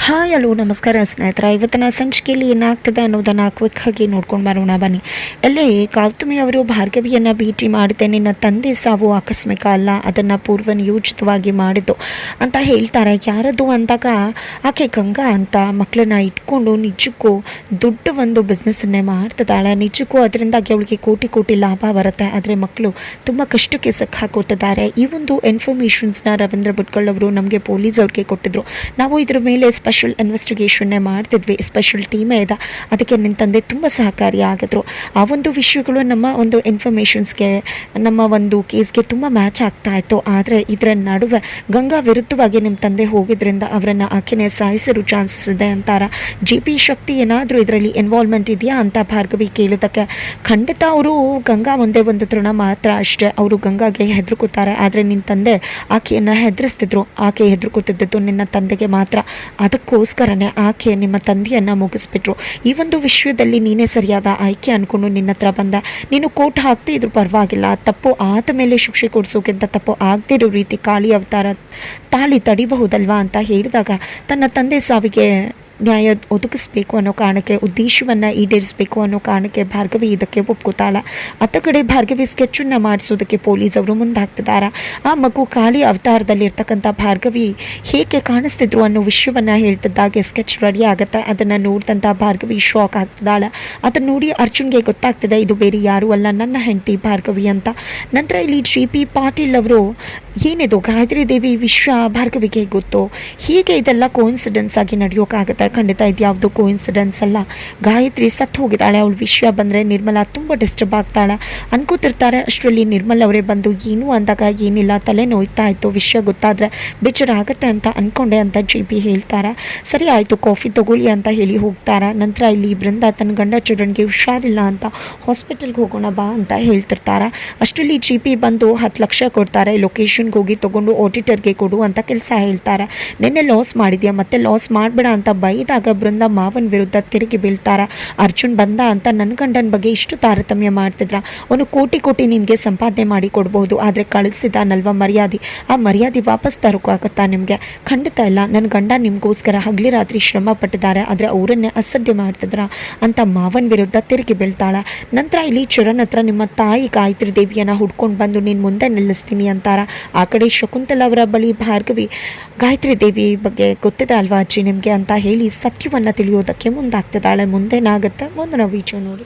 Hi hello ನಮಸ್ಕಾರ ಸ್ನೇಹಿತರೆ. ಇವತ್ತಿನ ಸಂಚಿಕೆಯಲ್ಲಿ ಏನಾಗ್ತದೆ ಅನ್ನೋದನ್ನು ಕ್ವಿಕ್ ಆಗಿ ನೋಡ್ಕೊಂಡು ಬರೋಣ ಬನ್ನಿ. ಅಲ್ಲಿ ಗೌತಮಿ ಅವರು ಭಾರ್ಗವಿಯನ್ನು ಭೇಟಿ ಮಾಡಿದೆ, ನಿನ್ನ ತಂದೆ ಸಾವು ಆಕಸ್ಮಿಕ ಅಲ್ಲ, ಅದನ್ನು ಪೂರ್ವ ನಿಯೋಜಿತವಾಗಿ ಮಾಡಿದ್ದು ಅಂತ ಹೇಳ್ತಾರೆ. ಯಾರದು ಅಂದಾಗ ಆಕೆ ಗಂಗಾ ಅಂತ ಮಕ್ಕಳನ್ನ ಇಟ್ಕೊಂಡು ನಿಜಕ್ಕೂ ದೊಡ್ಡ ಒಂದು ಬಿಸ್ನೆಸ್ಸನ್ನೇ ಮಾಡ್ತಿದ್ದಾಳೆ. ನಿಜಕ್ಕೂ ಅದರಿಂದಾಗಿ ಅವಳಿಗೆ ಕೋಟಿ ಕೋಟಿ ಲಾಭ ಬರುತ್ತೆ. ಆದರೆ ಮಕ್ಕಳು ತುಂಬ ಕಷ್ಟಕ್ಕೆ ಹಾಕೋತಿದ್ದಾರೆ. ಈ ಒಂದು ಇನ್ಫಾರ್ಮೇಷನ್ಸ್ನ ರವೀಂದ್ರ ಭಟ್ಕಳ್ ಅವರು ನಮಗೆ ಪೊಲೀಸ್ ಅವ್ರಿಗೆ ಕೊಟ್ಟಿದ್ರು. ನಾವು ಇದ್ರ ಮೇಲೆ ಸ್ಪೆಷಲ್ ಇನ್ವೆಸ್ಟಿಗೇಷನ್ನೇ ಮಾಡ್ತಿದ್ವಿ, ಸ್ಪೆಷಲ್ ಟೀಮೇ ಇದೆ, ಅದಕ್ಕೆ ನಿನ್ನ ತಂದೆ ತುಂಬ ಸಹಕಾರಿಯಾಗಿದ್ರು. ಆ ಒಂದು ವಿಷಯಗಳು ನಮ್ಮ ಒಂದು ಇನ್ಫಾರ್ಮೇಷನ್ಸ್ಗೆ, ನಮ್ಮ ಒಂದು ಕೇಸ್ಗೆ ತುಂಬ ಮ್ಯಾಚ್ ಆಗ್ತಾ ಇತ್ತು. ಆದರೆ ಇದರ ನಡುವೆ ಗಂಗಾ ವಿರುದ್ಧವಾಗಿ ನಿಮ್ಮ ತಂದೆ ಹೋಗಿದ್ರಿಂದ ಅವರನ್ನು ಆಕೆನೇ ಸಾಯಿಸಿರೋ ಚಾನ್ಸಸ್ ಇದೆ ಅಂತಾರ. ಜಿ.ಪಿ. ಶಕ್ತಿ ಏನಾದರೂ ಇದರಲ್ಲಿ ಇನ್ವಾಲ್ವ್ಮೆಂಟ್ ಇದೆಯಾ ಅಂತ ಭಾರ್ಗವಿ ಕೇಳಿದ್ದಕ್ಕೆ ಖಂಡಿತ ಅವರು ಗಂಗಾ ಮುಂದೆ ಒಂದು ತೃಣ ಮಾತ್ರ ಅಷ್ಟೇ, ಅವರು ಗಂಗಾಗೆ ಹೆದರ್ಕೋತಾರೆ. ಆದರೆ ನಿನ್ನ ತಂದೆ ಆಕೆಯನ್ನು ಹೆದರಿಸ್ತಿದ್ರು, ಆಕೆ ಹೆದರ್ಕೋತಿದ್ದು ನಿನ್ನ ತಂದೆಗೆ ಮಾತ್ರ. ಅದಕ್ಕೋಸ್ಕರನೇ ಆಕೆ ನಿಮ್ಮ ತಂದೆಯನ್ನು ಮುಗಿಸ್ಬಿಟ್ರು. ಈ ಒಂದು ವಿಷಯದಲ್ಲಿ ನೀನೇ ಸರಿಯಾದ ಆಯ್ಕೆ ಅಂದ್ಕೊಂಡು ನಿನ್ನ ಹತ್ರ ಬಂದ. ನೀನು ಕೋರ್ಟ್ ಹಾಕ್ತಿ ಇದ್ರೂ ಪರವಾಗಿಲ್ಲ, ತಪ್ಪು ಆದ ಮೇಲೆ ಶಿಕ್ಷೆ ಕೊಡಿಸೋಕ್ಕಿಂತ ತಪ್ಪು ಆಗದಿರೋ ರೀತಿ ಕಾಳಿ ಅವತಾರ ತಾಳಿ ತಡಿಬಹುದಲ್ವಾ ಅಂತ ಹೇಳಿದಾಗ ತನ್ನ ತಂದೆ ಸಾವಿಗೆ ನ್ಯಾಯ ಒದಗಿಸ್ಬೇಕು ಅನ್ನೋ ಕಾರಣಕ್ಕೆ, ಉದ್ದೇಶವನ್ನು ಈಡೇರಿಸಬೇಕು ಅನ್ನೋ ಕಾರಣಕ್ಕೆ ಭಾರ್ಗವಿ ಇದಕ್ಕೆ ಒಪ್ಕೋತಾಳೆ. ಅತ್ತ ಕಡೆ ಭಾರ್ಗವಿ ಸ್ಕೆಚ್ಚನ್ನು ಮಾಡಿಸೋದಕ್ಕೆ ಪೊಲೀಸ್ ಅವರು ಮುಂದಾಗ್ತಿದ್ದಾರೆ. ಆ ಮಗು ಕಾಳಿ ಅವತಾರದಲ್ಲಿರ್ತಕ್ಕಂಥ ಭಾರ್ಗವಿ ಹೇಗೆ ಕಾಣಿಸ್ತಿದ್ರು ಅನ್ನೋ ವಿಷಯವನ್ನು ಹೇಳ್ತಿದ್ದಾಗೆ ಸ್ಕೆಚ್ ರೆಡಿ ಆಗುತ್ತೆ. ಅದನ್ನು ನೋಡಿದಂಥ ಭಾರ್ಗವಿ ಶಾಕ್ ಆಗ್ತಿದ್ದಾಳೆ. ಅದನ್ನು ನೋಡಿ ಅರ್ಜುನ್ಗೆ ಗೊತ್ತಾಗ್ತಿದೆ ಇದು ಬೇರೆ ಯಾರೂ ಅಲ್ಲ, ನನ್ನ ಹೆಂಡತಿ ಭಾರ್ಗವಿ ಅಂತ. ನಂತರ ಇಲ್ಲಿ ಜಿ.ಪಿ. ಪಾಟೀಲ್ ಅವರು ಏನಿದು ಗಾಯತ್ರಿ ದೇವಿ ವಿಷಯ ಭಾರ್ಗವಿಗೆ ಗೊತ್ತು, ಹೀಗೆ ಇದೆಲ್ಲ ಕೋಇನ್ಸಿಡೆನ್ಸ್ ಆಗಿ ನಡೆಯೋಕ್ಕಾಗುತ್ತೆ? ಖಂಡಿತ ಇದು ಯಾವುದು ಕೋಇನ್ಸಿಡೆನ್ಸ್ ಅಲ್ಲ. ಗಾಯತ್ರಿ ಸತ್ತು ಹೋಗಿದ್ದಾಳೆ, ಅವಳ ವಿಷಯ ಬಂದರೆ ನಿರ್ಮಲಾ ತುಂಬ ಡಿಸ್ಟರ್ಬ್ ಆಗ್ತಾಳೆ ಅನ್ಕೋತಿರ್ತಾರೆ. ಅಷ್ಟರಲ್ಲಿ ನಿರ್ಮಲ್ ಅವರೇ ಬಂದು ಏನು ಅಂದಾಗ ಏನಿಲ್ಲ, ತಲೆ ನೋಯ್ತಾ ಇತ್ತು, ವಿಷಯ ಗೊತ್ತಾದರೆ ಬೇಜಾರ ಆಗುತ್ತೆ ಅಂತ ಅಂದ್ಕೊಂಡೆ ಅಂತ ಜಿ.ಪಿ. ಹೇಳ್ತಾರೆ. ಸರಿ ಆಯಿತು, ಕಾಫಿ ತಗೊಳ್ಳಿ ಅಂತ ಹೇಳಿ ಹೋಗ್ತಾರೆ. ನಂತರ ಇಲ್ಲಿ ಬೃಂದ ತನ್ನ ಗಂಡ ಚೂಡನ್ಗೆ ಹುಷಾರಿಲ್ಲ ಅಂತ ಹಾಸ್ಪಿಟಲ್ಗೆ ಹೋಗೋಣ ಬಾ ಅಂತ ಹೇಳ್ತಿರ್ತಾರೆ. ಅಷ್ಟರಲ್ಲಿ ಜಿ.ಪಿ. ಬಂದು 10 ಲಕ್ಷ ಕೊಡ್ತಾರೆ, ಲೊಕೇಶನ್ಗೆ ಹೋಗಿ ತೊಗೊಂಡು ಆಡಿಟರ್ಗೆ ಕೊಡು ಅಂತ ಕೆಲಸ ಹೇಳ್ತಾರೆ. ನಿನ್ನೆ ಲಾಸ್ ಮಾಡಿದ್ಯಾ, ಮತ್ತೆ ಲಾಸ್ ಮಾಡಬೇಡ ಅಂತ ಬೈದಾಗ ಬೃಂದ ಮಾವನ್ ವಿರುದ್ಧ ತಿರುಗಿ ಬೀಳ್ತಾರ. ಅರ್ಜುನ್ ಬಂದ ಅಂತ ನನ್ನ ಗಂಡನ ಬಗ್ಗೆ ಇಷ್ಟು ತಾರತಮ್ಯ ಮಾಡ್ತಿದ್ರ, ಅವನು ಕೋಟಿ ಕೋಟಿ ನಿಮಗೆ ಸಂಪಾದನೆ ಮಾಡಿ ಕೊಡ್ಬೋದು, ಆದರೆ ಕಳಿಸಿದಾನಲ್ವ ಮರ್ಯಾದೆ, ಆ ಮರ್ಯಾದೆ ವಾಪಸ್ ತರೋಕ್ಕಾಗುತ್ತಾ ನಿಮಗೆ? ಖಂಡಿತ ಇಲ್ಲ. ನನ್ನ ಗಂಡ ನಿಮಗೋಸ್ಕರ ಹಗಲಿ ರಾತ್ರಿ ಶ್ರಮ ಪಟ್ಟಿದ್ದಾರೆ, ಆದರೆ ಅವರನ್ನೇ ಅಸಡ್ಡೆ ಮಾಡ್ತಿದ್ರ ಅಂತ ಮಾವನ್ ವಿರುದ್ಧ ತಿರುಗಿ ಬೀಳ್ತಾಳೆ. ನಂತರ ಇಲ್ಲಿ ಚರಣ್ ಹತ್ರ ನಿಮ್ಮ ತಾಯಿ ಗಾಯತ್ರಿ ದೇವಿಯನ್ನು ಹುಡ್ಕೊಂಡು ಬಂದು ನೀನು ಮುಂದೆ ನಿಲ್ಲಿಸ್ತೀನಿ ಅಂತಾರ. ಆ ಕಡೆ ಶಕುಂತಲಾ ಅವರ ಬಳಿ ಭಾರ್ಗವಿ ಗಾಯತ್ರಿ ದೇವಿ ಬಗ್ಗೆ ಗೊತ್ತಿದೆ ಅಲ್ವಾ ಅಜ್ಜಿ ನಿಮಗೆ ಅಂತ ಹೇಳಿ ಸತ್ಯವನ್ನು ತಿಳಿಯೋದಕ್ಕೆ ಮುಂದಾಗ್ತಿದ್ದಾಳೆ. ಮುಂದೇನಾಗುತ್ತೆ ಮುಂದಿನ ವಿಡಿಯೋ ನೋಡಿ.